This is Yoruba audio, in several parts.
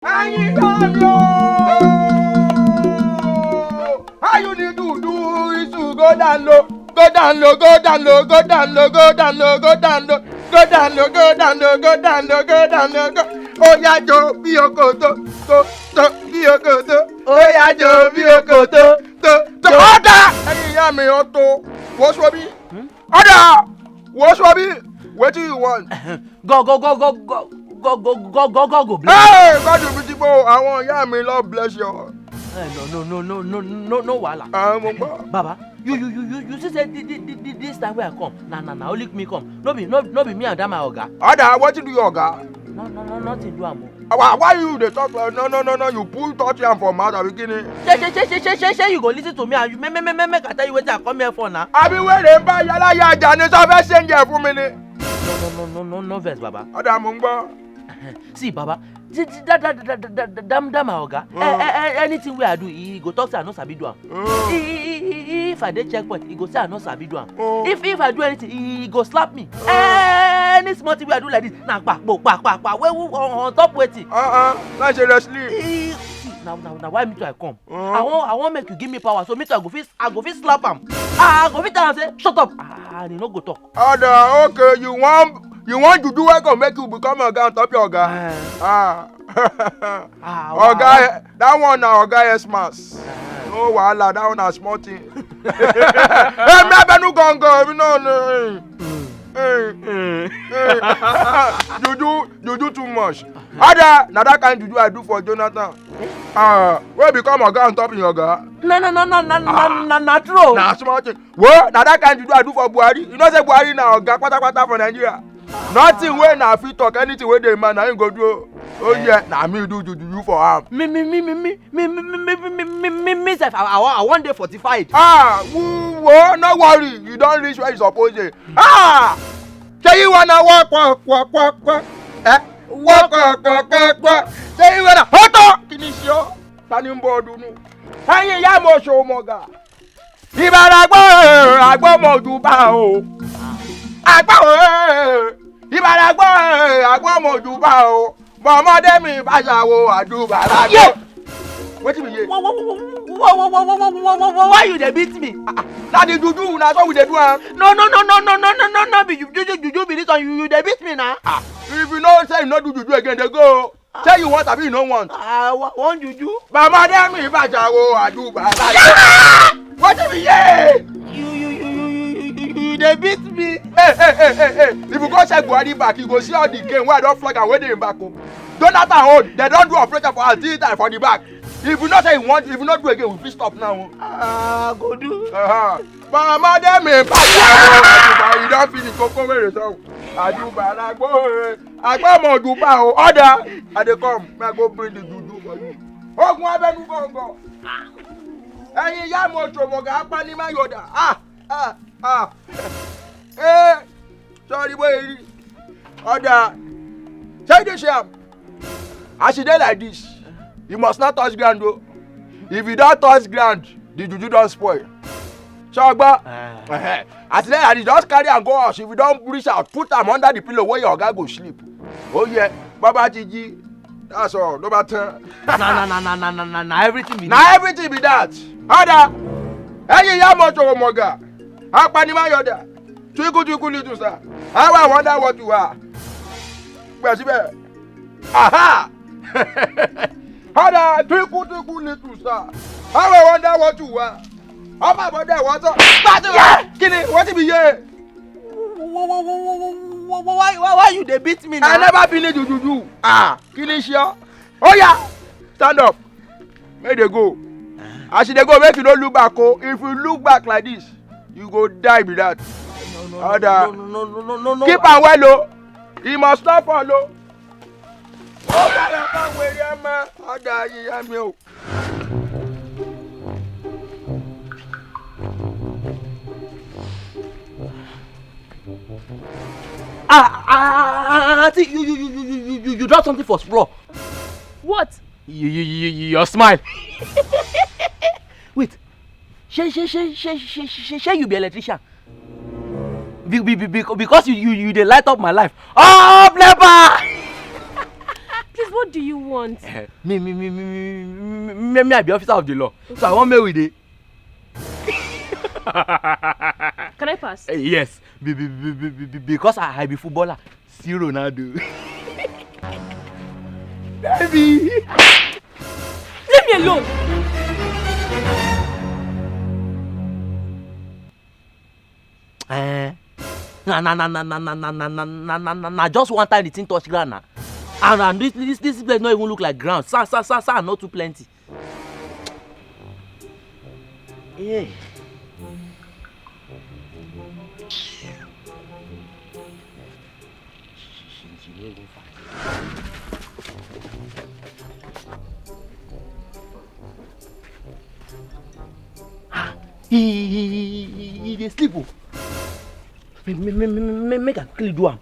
Ayin Dami. How you need to do is to go down low, go down low, go down low, go down low, go down low, go down low, go down low, go down low, go down low, go down low, go. Oya jo bí okoto, to bí okoto. Oya jo bí okoto, to. Order! Ẹyin ìyá mi ọ̀tọ̀. What's Robbie? Order! What's Robbie? What do you want? Go, bless. Hey, God will be àwọn ìyá mi Lord bless you. No, wahala. Baba, you see say this time where I come, na only me come. No be me and that my oga. Order, what you do your oga? No, nothing do am. Why you dey talk like no, you pull touch am for mouth at the beginning. Say you go listen to me and you make I tell you wetin I come here for now. Abi wey dey bá yàrá ya jà ní sọ fẹ́ ṣe ń jẹ fún mi ni. No vex, Baba. Ọ̀dà mo ń gbọ́. See, Baba, that my oga, anything wey I do, he go talk say I no sabi do am. If I dey checkpoint, he go say I no sabi do am. If I do anything, he go slap me. Any small thing wey I do like this, na kpa, wey on top wetin. Like seriously. Now why me too I come? I want make you give me power, so me too I go fit slap am. I go fit tell am say shut up, and he no go talk. Order, okay, you want juju wey go make you become oga on top your oga. Oga, that one na oga Xmas. No wahala, that one na small thing. Hey, me abenu gangan, you know. Juju too much. Order, na that kind juju I do for Jonathan. Wey become oga on top your oga. Na true. Na small thing. Well, na that kind juju I do for Buhari. You know say Buhari na oga kpatakpata for Nigeria. Nothing wey na fit talk, anything wey dey man na him go do. Oh yeah, na me do juju for am. Me sef, I want dey fortified. No worry, you don reach where you suppose dey. Say you wanna walk. Walk. Say you wanna hoto. Kini ṣe ọ́? Tani ń bọ̀ ọdún nù? Ẹyin ìyá mo ṣo mọ̀gà. Ìbàdàgbọ́ àgbọ̀mọ̀júbà o. Ìbàdàgbọ́ àgbọ̀mọ̀júbà o. Bọ̀mọdé mi bá ṣàwo àdúbà lágbó. Wetin be ye? Why you dey beat me? Na the juju na so we dey do am. No, be juju be this one. You dey beat me now. If you know say you no do juju again, dey go. Say you want abi you no want. I want juju. Bọ̀mọdé mi bá ṣàwo àdúbà lágbó. Wetin be ye? You dey beat me. Hey. If you go check Buhari back, you go see all the game wey I don flag and wey dey him back o. Jonathan hold, they don do operation for us 3 times for the back. If you know say you want, if you no do again, we fit stop now. Go do. Bọ̀mọdé mi bá ṣàwo, you don finish koko wey dey talk. Àdúbà lágbó, àgbọ̀mọ̀júbà o. Order, I dey come, may I go bring the juju for you. Ogun abẹ́nú gbọ̀ngàn. Ẹyin ìyá mo ṣòmọ̀gà apanimayọ̀dà. Sorry, boy. Order. Say this sham. As you dey like this, you must not touch ground though. If you don't touch ground, the juju don spoil. Shogba. As you dey like this, just carry am go house. If you don't reach out, put am under the pillow where your oga go sleep. Oh yeah, Baba Jiji. That's all. No matter. Na everything be that. Na everything be that. Order. Ẹyin ìyá mo ṣòmọ̀gà. Apanimayọ̀dà. Tuiku little sir. How I wonder what you are. Gbẹ̀síbẹ̀. Aha! Ọ̀dà tuiku little sir. How I wonder what you are. Ọmọ àbọ̀dẹ̀ wọ́n sọ. Gbàdúrà. Kíni wọ́n ti bí yé? Why you dey beat me now? I never finish juju. Kíni ṣe ọ́? Oya, stand up. Make dey go. As you dey go, make you no look back o. If you look back like this, you go die be that. No. Keep am well o. He must not follow. Ó bẹ̀rẹ̀ fún wèrè ẹ̀mẹ́. Ọ̀dà yíyá mi o. Auntie, you dropped something for floor. What? Your smile. Wait. Shey you be electrician? Because you dey light up my life. Oh, never. Please, what What do you want? Me, I be officer of the law. So I want me with it. Can I pass? Yes, because I be footballer. See Ronaldo. Baby! Leave me alone! Nah, just one time the thing touch ground now. And this place not even look like ground. Sand, not too plenty. Yeah. He dey sleep o. Make I quickly do am.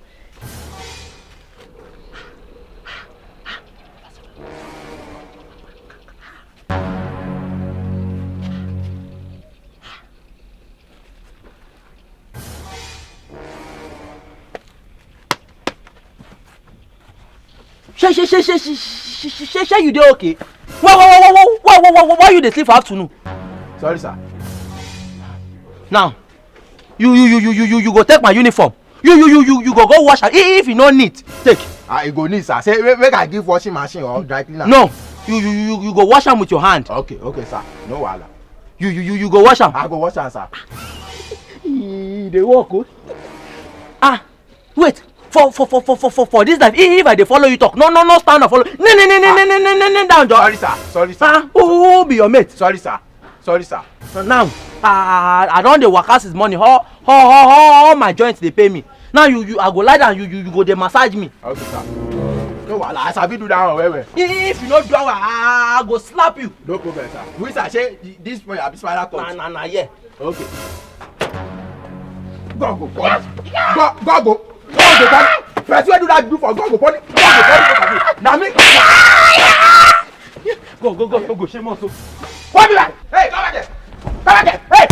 Shay, you dey okay? Why you dey sleep for afternoon? Sorry, sir. Now, you go take my uniform. You go wash am. If e no neat, take. E go need, sir. Say make I give washing machine or dry cleaner. No, you go wash am with your hand. Okay, sir. No wahala. You go wash am. I go wash am, sir. E dey work o. Wait. For this life, if I dey follow you talk, no stand up follow. Down, Joe. Sorry, sir. Who be your mate? Sorry, sir. Now, I don dey waka since morning. All my joints dey pay me. Now I go lie down. You go dey massage me. Okay, sir. No wahala. I sabi do that one well. If you no do am, I go slap you. No problem, sir. Which sir say this point I be spinal cord. Nah, yeah. Okay. Go. First wey do that do for go pony. Na me. Go. Shame on so. What be that? Hey, come back there. Hey.